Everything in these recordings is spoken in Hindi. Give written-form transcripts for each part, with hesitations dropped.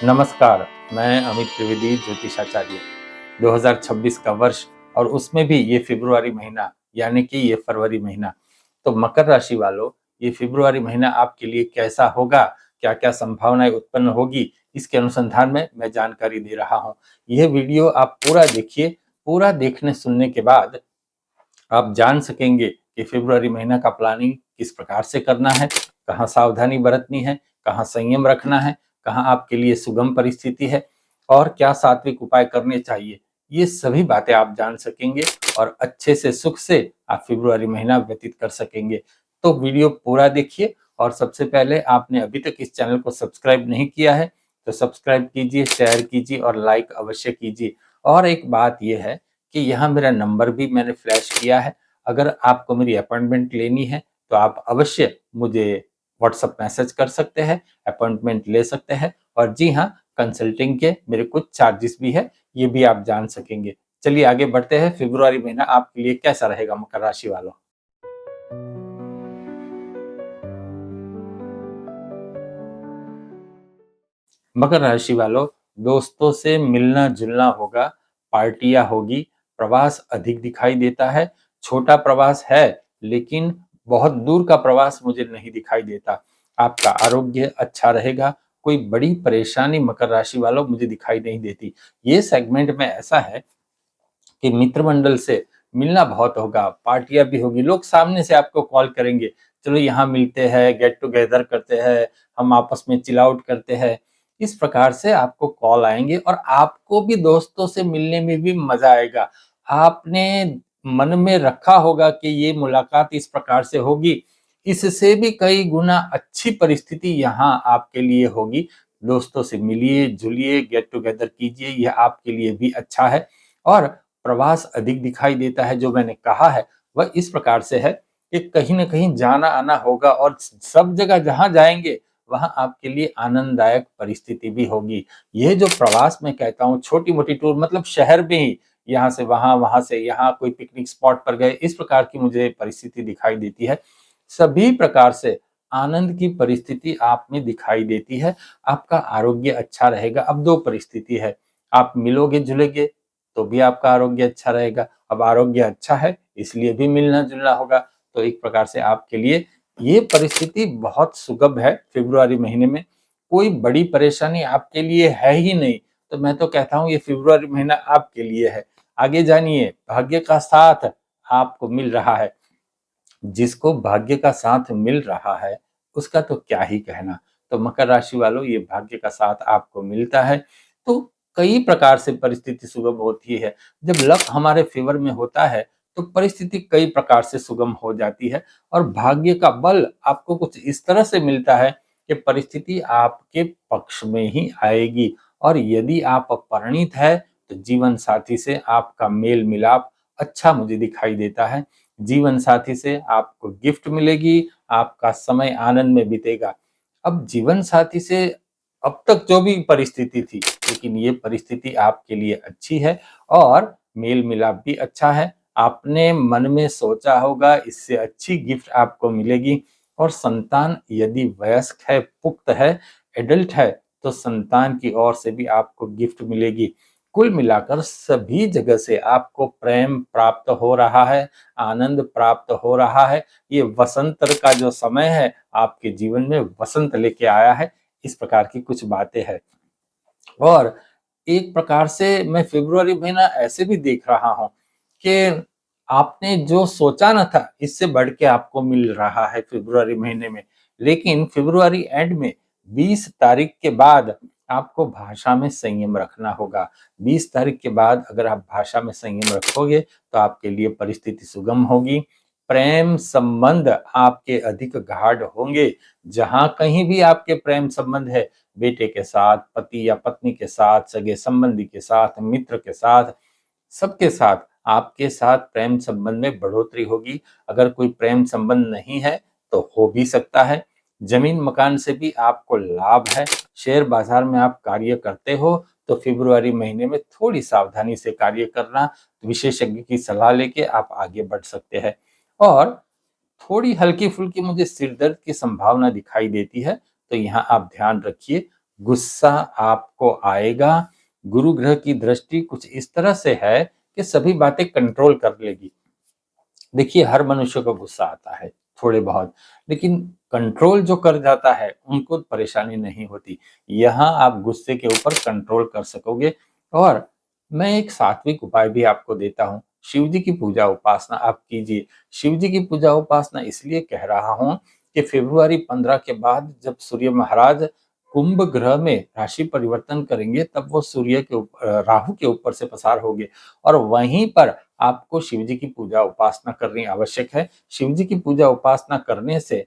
नमस्कार, मैं अमित त्रिवेदी ज्योतिषाचार्य। 2026 का वर्ष और उसमें भी ये फ़रवरी महीना यानी कि ये फरवरी महीना। तो मकर राशि वालों, ये फ़रवरी महीना आपके लिए कैसा होगा? क्या-क्या संभावनाएँ उत्पन्न होगी? इसके अनुसंधान में मैं जानकारी दे रहा हूँ। यह वीडियो आप पूरा देखिए, पूरा देखने सुनने के बाद आप जान सकेंगे कि फ़रवरी महीना का प्लानिंग किस प्रकार से करना है, कहाँ सावधानी बरतनी है, कहाँ संयम रखना है, कहाँ आपके लिए सुगम परिस्थिति है और क्या सात्विक उपाय करने चाहिए। ये सभी बातें आप जान सकेंगे और अच्छे से सुख से आप फ़रवरी महीना व्यतीत कर सकेंगे। तो वीडियो पूरा देखिए और सबसे पहले आपने अभी तक इस चैनल को सब्सक्राइब नहीं किया है, तो सब्सक्राइब कीजिए, शेयर कीजिए और लाइक अवश्य कीजिए। और एक बात ये है कि यहाँ मेरा नंबर भी मैंने फ्लैश किया है। अगर आपको मेरी अपॉइंटमेंट लेनी है तो आप अवश्य मुझे व्हाट्सएप मैसेज कर सकते हैं, अपॉइंटमेंट ले सकते हैं और जी हाँ, कंसल्टिंग के मेरे कुछ चार्जेस भी है, ये भी आप जान सकेंगे। चलिए आगे बढ़ते हैं, फ़रवरी महीना आपके लिए कैसा रहेगा मकर राशि वालों? मकर राशि वालों, दोस्तों से मिलना-जुलना होगा, पार्टियाँ होगी, प्रवास अधिक दिखाई देता है। छोटा प्रवास है, लेकिन बहुत दूर का प्रवास मुझे नहीं दिखाई देता। आपका आरोग्य अच्छा रहेगा, कोई बड़ी परेशानी मकर राशि वालों मुझे दिखाई नहीं देती। ये सेगमेंट में ऐसा है कि मित्र मंडल से मिलना बहुत होगा, पार्टियाँ भी होगी, लोग सामने से आपको कॉल करेंगे, चलो यहाँ मिलते हैं, गेट टुगेदर करते हैं, हम आपस में चिल आउट करते हैं। इस प्रकार से आपको कॉल आएँगे और आपको भी दोस्तों से मिलने में भी मज़ा आएगा। आपने मन में रखा होगा कि ये मुलाकात इस प्रकार से होगी, इससे भी कई गुना अच्छी परिस्थिति यहाँ आपके लिए होगी। दोस्तों से मिलिए, जुलिए, गेट टुगेदर कीजिए, यह आपके लिए भी अच्छा है। और प्रवास अधिक दिखाई देता है, जो मैंने कहा है वह इस प्रकार से है कि कहीं न कहीं जाना-आना होगा और सब जगह जहाँ जाएँगे वहाँ आपके लिए आनंददायक परिस्थिति भी होगी। ये जो प्रवास मैं कहता हूँ छोटी-मोटी टूर मतलब शहर में ही यहाँ से वहाँ, वहाँ से यहाँ कोई पिकनिक स्पॉट पर गए, इस प्रकार की मुझे परिस्थिति दिखाई देती है। सभी प्रकार से आनंद की परिस्थिति आप में दिखाई देती है। आपका आरोग्य अच्छा रहेगा। अब 2 परिस्थिति है, आप मिलोगे-जुलोगे तो भी आपका आरोग्य अच्छा रहेगा। अब आरोग्य अच्छा है, इसलिए भी मिलना-जुलना होगा। तो एक प्रकार से आपके लिए ये परिस्थिति बहुत सुगम है फ़रवरी महीने में। कोई बड़ी परेशानी आपके लिए है ही नहीं। तो मैं तो कहता हूँ ये फ़रवरी महीना आपके लिए है। आगे जानिए, भाग्य का साथ आपको मिल रहा है। जिसको भाग्य का साथ मिल रहा है, उसका तो क्या ही कहना। तो मकर राशि वालों, ये भाग्य का साथ आपको मिलता है, तो कई प्रकार से परिस्थिति सुगम होती है। जब लक हमारे फ़ेवर में होता है, तो परिस्थिति कई प्रकार से सुगम हो जाती है और भाग्य का बल आपको कुछ इस तरह से मिलता है कि परिस्थिति आपके पक्ष में ही आएगी और यदि आप परिणीत हैं, तो जीवन साथी से आपका मेल-मिलाप अच्छा मुझे दिखाई देता है। जीवन साथी से आपको गिफ्ट मिलेगी, आपका समय आनंद में बीतेगा। अब जीवन साथी से अब तक जो भी परिस्थिति थी, लेकिन ये परिस्थिति आपके लिए अच्छी है और मेल-मिलाप भी अच्छा है। आपने मन में सोचा होगा इससे अच्छी गिफ्ट आपको मिलेगी और संतान यदि वयस्क है, पुख्त है, एडल्ट है, तो संतान की ओर से भी आपको गिफ्ट मिलेगी। कुल मिलाकर सभी जगह से आपको प्रेम प्राप्त हो रहा है, आनंद प्राप्त हो रहा है। ये वसंत का जो समय है, आपके जीवन में वसंत लेके आया है। इस प्रकार की कुछ बातें हैं और एक प्रकार से मैं फ़रवरी महीना ऐसे भी देख रहा हूँ कि आपने जो सोचा ना था, इससे बढ़ के आपको मिल रहा है फ़रवरी महीने में। लेकिन फ़रवरी एंड में 20 तारीख के बाद आपको भाषा में संयम रखना होगा। 20 तारीख के बाद अगर आप भाषा में संयम रखोगे, तो आपके लिए परिस्थिति सुगम होगी। प्रेम संबंध आपके अधिक गाढ़ होंगे। जहाँ कहीं भी आपके प्रेम संबंध है, बेटे के साथ, पति या पत्नी के साथ, सगे-संबंधी के साथ, मित्र के साथ, सबके साथ आपके साथ प्रेम संबंध में बढ़ोतरी होगी। अगर कोई प्रेम संबंध नहीं है, तो हो भी सकता है। ज़मीन-मकान से भी आपको लाभ है। शेयर बाज़ार में आप कार्य करते हो, तो फ़रवरी महीने में थोड़ी सावधानी से कार्य करना, विशेषज्ञ की सलाह लेके आप आगे बढ़ सकते हैं। और थोड़ी हल्की-फुल्की मुझे सिर दर्द की संभावना दिखाई देती है, तो यहाँ आप ध्यान रखिए। गुस्सा आपको आएगा। गुरु ग्रह की दृष्टि कुछ इस तरह से है कि सभी बातें कंट्रोल कर लेगी। देखिए, हर मनुष्य को गुस्सा आता है थोड़े बहुत, लेकिन कंट्रोल जो कर जाता है उनको परेशानी नहीं होती। यहाँ आप गुस्से के ऊपर कंट्रोल कर सकोगे। और मैं एक सात्विक उपाय भी आपको देता हूँ। शिव जी की पूजा उपासना आप कीजिए। शिव जी की पूजा उपासना इसलिए कह रहा हूँ कि फेब्रुआरी 15 के बाद जब सूर्य महाराज कुंभ ग्रह में राशि परिवर्तन करेंगे, तब वो सूर्य के राहु के ऊपर से पसार होंगे, और वहीं पर आपको शिव जी की पूजा उपासना करनी आवश्यक है। शिव जी की पूजा उपासना करने से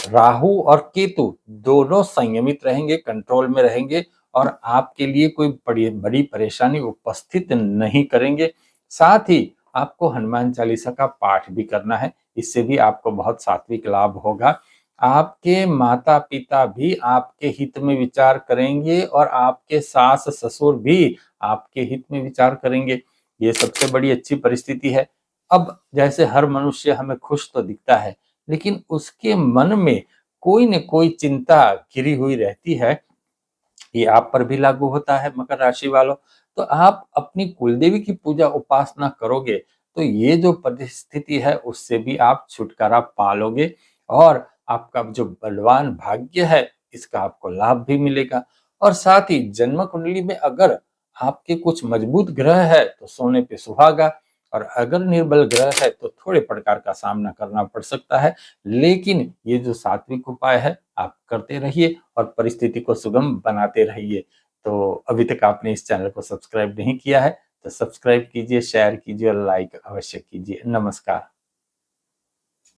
राहु और केतु दोनों संयमित रहेंगे, कंट्रोल में रहेंगे, और आपके लिए कोई बड़ी बड़ी परेशानी उपस्थित नहीं करेंगे। साथ ही आपको हनुमान चालीसा का पाठ भी करना है, इससे भी आपको बहुत सात्विक लाभ होगा। आपके माता पिता भी आपके हित में विचार करेंगे और आपके सास ससुर भी आपके हित में विचार करेंगे। ये सबसे बड़ी अच्छी परिस्थिति है। अब जैसे हर मनुष्य हमें खुश तो दिखता है, लेकिन उसके मन में कोई न कोई चिंता घिरी हुई रहती है। ये आप पर भी लागू होता है मकर राशि वालों। तो आप अपनी कुलदेवी की पूजा उपासना करोगे तो ये जो परिस्थिति है उससे भी आप छुटकारा पालोगे, और आपका जो बलवान भाग्य है इसका आपको लाभ भी मिलेगा। और साथ ही जन्म कुंडली में अगर आपके कुछ मजबूत ग्रह है तो सोने पे सुहागा, और अगर निर्बल ग्रह है तो थोड़े प्रकार का सामना करना पड़ सकता है। लेकिन ये जो सात्विक उपाय है आप करते रहिए और परिस्थिति को सुगम बनाते रहिए। तो अभी तक आपने इस चैनल को सब्सक्राइब नहीं किया है तो सब्सक्राइब कीजिए, शेयर कीजिए और लाइक अवश्य कीजिए। नमस्कार।